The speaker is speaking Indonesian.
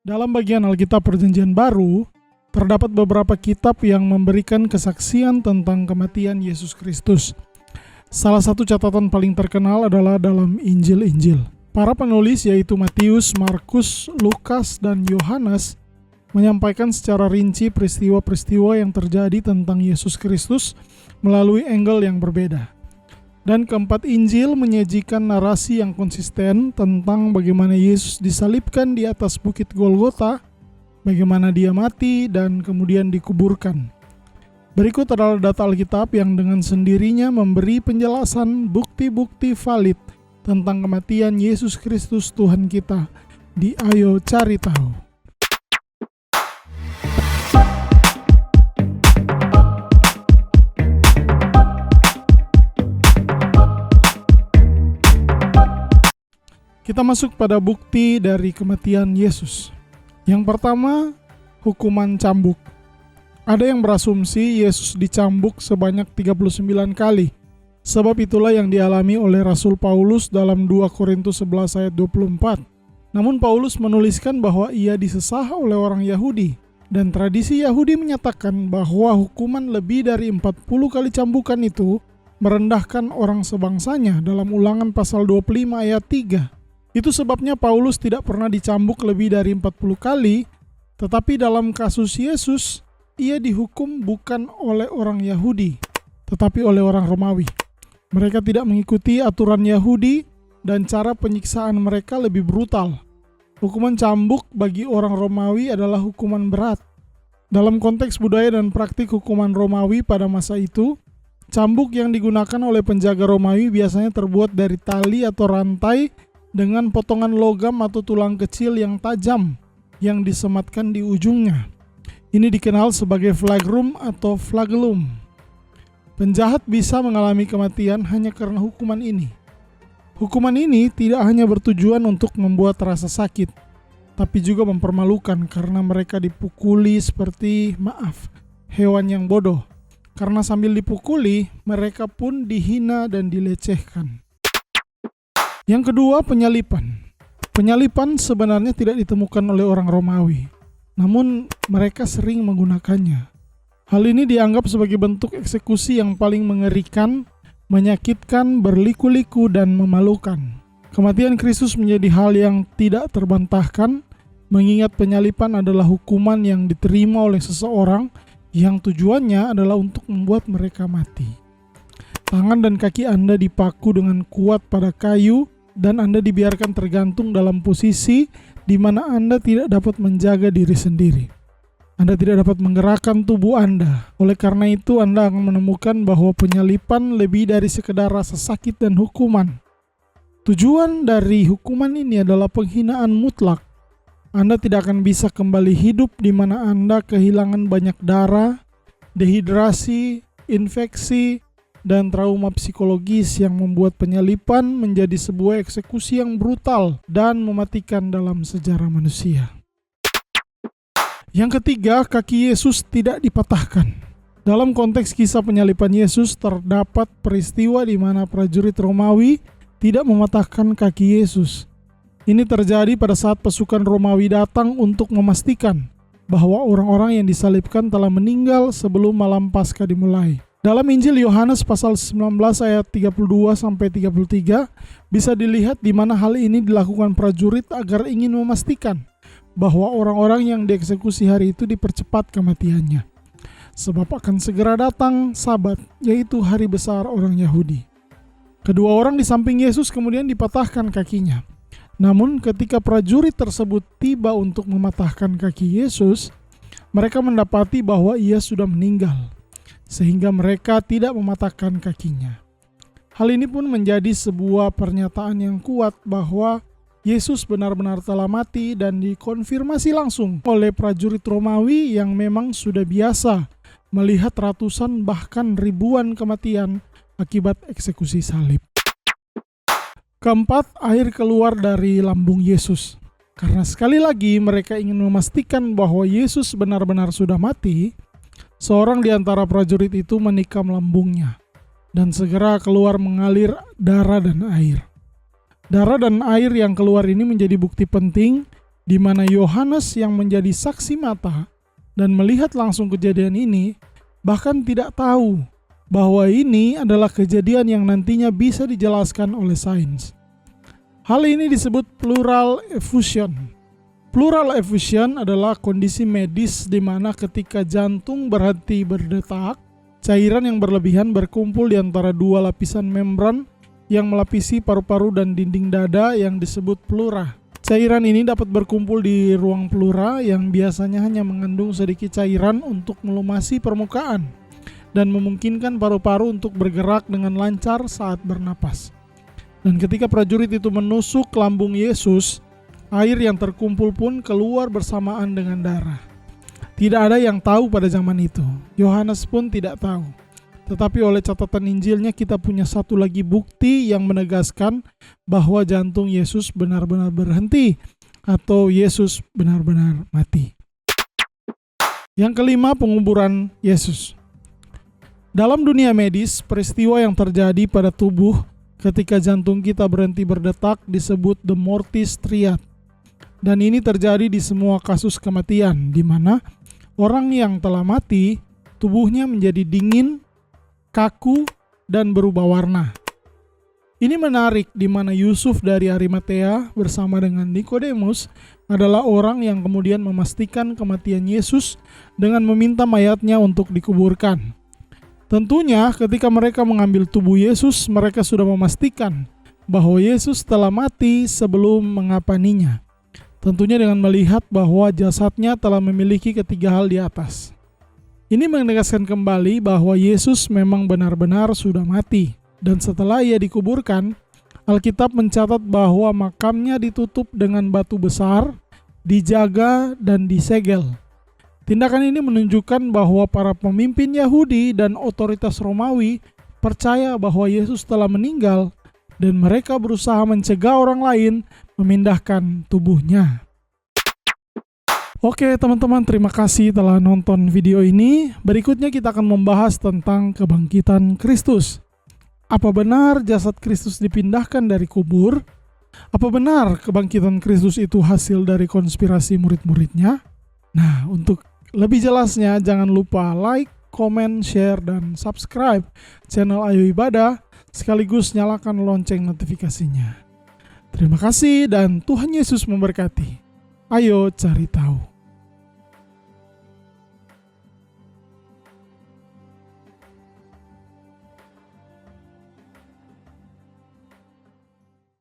Dalam bagian Alkitab Perjanjian Baru, terdapat beberapa kitab yang memberikan kesaksian tentang kematian Yesus Kristus. Salah satu catatan paling terkenal adalah dalam Injil-Injil. Para penulis yaitu Matius, Markus, Lukas, dan Yohanes menyampaikan secara rinci peristiwa-peristiwa yang terjadi tentang Yesus Kristus melalui angle yang berbeda. Dan keempat Injil menyajikan narasi yang konsisten tentang bagaimana Yesus disalibkan di atas bukit Golgota, bagaimana dia mati dan kemudian dikuburkan. Berikut adalah data Alkitab yang dengan sendirinya memberi penjelasan bukti-bukti valid tentang kematian Yesus Kristus Tuhan kita di Ayo Cari Tahu. Kita masuk pada bukti dari kematian Yesus. Yang pertama, hukuman cambuk. Ada yang berasumsi Yesus dicambuk sebanyak 39 kali. Sebab itulah yang dialami oleh Rasul Paulus dalam 2 Korintus 11 ayat 24. Namun Paulus menuliskan bahwa ia disesah oleh orang Yahudi. Dan tradisi Yahudi menyatakan bahwa hukuman lebih dari 40 kali cambukan itu merendahkan orang sebangsanya dalam Ulangan pasal 25 ayat 3. Itu sebabnya Paulus tidak pernah dicambuk lebih dari 40 kali, tetapi dalam kasus Yesus, ia dihukum bukan oleh orang Yahudi, tetapi oleh orang Romawi. Mereka tidak mengikuti aturan Yahudi dan cara penyiksaan mereka lebih brutal. Hukuman cambuk bagi orang Romawi adalah hukuman berat. Dalam konteks budaya dan praktik hukuman Romawi pada masa itu, cambuk yang digunakan oleh penjaga Romawi biasanya terbuat dari tali atau rantai dengan potongan logam atau tulang kecil yang tajam yang disematkan di ujungnya. Ini dikenal sebagai flagrum atau flagellum. Penjahat bisa mengalami kematian hanya karena hukuman ini. Hukuman ini tidak hanya bertujuan untuk membuat rasa sakit, tapi juga mempermalukan karena mereka dipukuli seperti, hewan yang bodoh. Karena sambil dipukuli, mereka pun dihina dan dilecehkan. Yang kedua, penyalipan. Penyalipan sebenarnya tidak ditemukan oleh orang Romawi, namun mereka sering menggunakannya. Hal ini dianggap sebagai bentuk eksekusi yang paling mengerikan, menyakitkan, berliku-liku, dan memalukan. Kematian Kristus menjadi hal yang tidak terbantahkan, mengingat penyalipan adalah hukuman yang diterima oleh seseorang yang tujuannya adalah untuk membuat mereka mati. Tangan dan kaki Anda dipaku dengan kuat pada kayu, dan Anda dibiarkan tergantung dalam posisi di mana Anda tidak dapat menjaga diri sendiri. Anda tidak dapat menggerakkan tubuh Anda. Oleh karena itu, Anda akan menemukan bahwa penyalipan lebih dari sekedar rasa sakit dan hukuman. Tujuan dari hukuman ini adalah penghinaan mutlak. Anda tidak akan bisa kembali hidup di mana Anda kehilangan banyak darah, dehidrasi, infeksi, dan trauma psikologis yang membuat penyalipan menjadi sebuah eksekusi yang brutal dan mematikan dalam sejarah manusia. Yang ketiga, kaki Yesus tidak dipatahkan. Dalam konteks kisah penyalipan Yesus, terdapat peristiwa di mana prajurit Romawi tidak mematahkan kaki Yesus. Ini terjadi pada saat pasukan Romawi datang untuk memastikan bahwa orang-orang yang disalibkan telah meninggal sebelum malam Paskah dimulai. Dalam Injil Yohanes pasal 19 ayat 32-33 bisa dilihat di mana hal ini dilakukan prajurit agar ingin memastikan bahwa orang-orang yang dieksekusi hari itu dipercepat kematiannya. Sebab akan segera datang Sabat, yaitu hari besar orang Yahudi. Kedua orang di samping Yesus kemudian dipatahkan kakinya. Namun ketika prajurit tersebut tiba untuk mematahkan kaki Yesus, mereka mendapati bahwa ia sudah meninggal, sehingga mereka tidak mematahkan kakinya. Hal ini pun menjadi sebuah pernyataan yang kuat bahwa Yesus benar-benar telah mati dan dikonfirmasi langsung oleh prajurit Romawi yang memang sudah biasa melihat ratusan bahkan ribuan kematian akibat eksekusi salib. Keempat, air keluar dari lambung Yesus. Karena sekali lagi mereka ingin memastikan bahwa Yesus benar-benar sudah mati, seorang di antara prajurit itu menikam lambungnya, dan segera keluar mengalir darah dan air. Darah dan air yang keluar ini menjadi bukti penting di mana Yohanes yang menjadi saksi mata dan melihat langsung kejadian ini, bahkan tidak tahu bahwa ini adalah kejadian yang nantinya bisa dijelaskan oleh sains. Hal ini disebut pleural effusion. Pleural effusion adalah kondisi medis di mana ketika jantung berhenti berdetak, cairan yang berlebihan berkumpul di antara dua lapisan membran yang melapisi paru-paru dan dinding dada yang disebut pleura. Cairan ini dapat berkumpul di ruang pleura yang biasanya hanya mengandung sedikit cairan untuk melumasi permukaan dan memungkinkan paru-paru untuk bergerak dengan lancar saat bernapas. Dan ketika prajurit itu menusuk lambung Yesus, air yang terkumpul pun keluar bersamaan dengan darah. Tidak ada yang tahu pada zaman itu. Yohanes pun tidak tahu. Tetapi oleh catatan Injilnya kita punya satu lagi bukti yang menegaskan bahwa jantung Yesus benar-benar berhenti atau Yesus benar-benar mati. Yang kelima, penguburan Yesus. Dalam dunia medis, peristiwa yang terjadi pada tubuh ketika jantung kita berhenti berdetak disebut the mortis triad. Dan ini terjadi di semua kasus kematian, di mana orang yang telah mati, tubuhnya menjadi dingin, kaku, dan berubah warna. Ini menarik di mana Yusuf dari Arimatea bersama dengan Nikodemus adalah orang yang kemudian memastikan kematian Yesus dengan meminta mayatnya untuk dikuburkan. Tentunya ketika mereka mengambil tubuh Yesus, mereka sudah memastikan bahwa Yesus telah mati sebelum mengapaninya. Tentunya dengan melihat bahwa jasadnya telah memiliki ketiga hal di atas. Ini menegaskan kembali bahwa Yesus memang benar-benar sudah mati. Dan setelah ia dikuburkan, Alkitab mencatat bahwa makamnya ditutup dengan batu besar, dijaga dan disegel. Tindakan ini menunjukkan bahwa para pemimpin Yahudi dan otoritas Romawi percaya bahwa Yesus telah meninggal dan mereka berusaha mencegah orang lain memindahkan tubuhnya. Oke teman-teman, terima kasih telah nonton video ini. Berikutnya kita akan membahas tentang kebangkitan Kristus. Apa benar jasad Kristus dipindahkan dari kubur? Apa benar kebangkitan Kristus itu hasil dari konspirasi murid-muridnya? Nah, untuk lebih jelasnya jangan lupa like, comment, share, dan subscribe channel Ayo Ibadah, sekaligus nyalakan lonceng notifikasinya. Terima kasih dan Tuhan Yesus memberkati. Ayo cari tahu.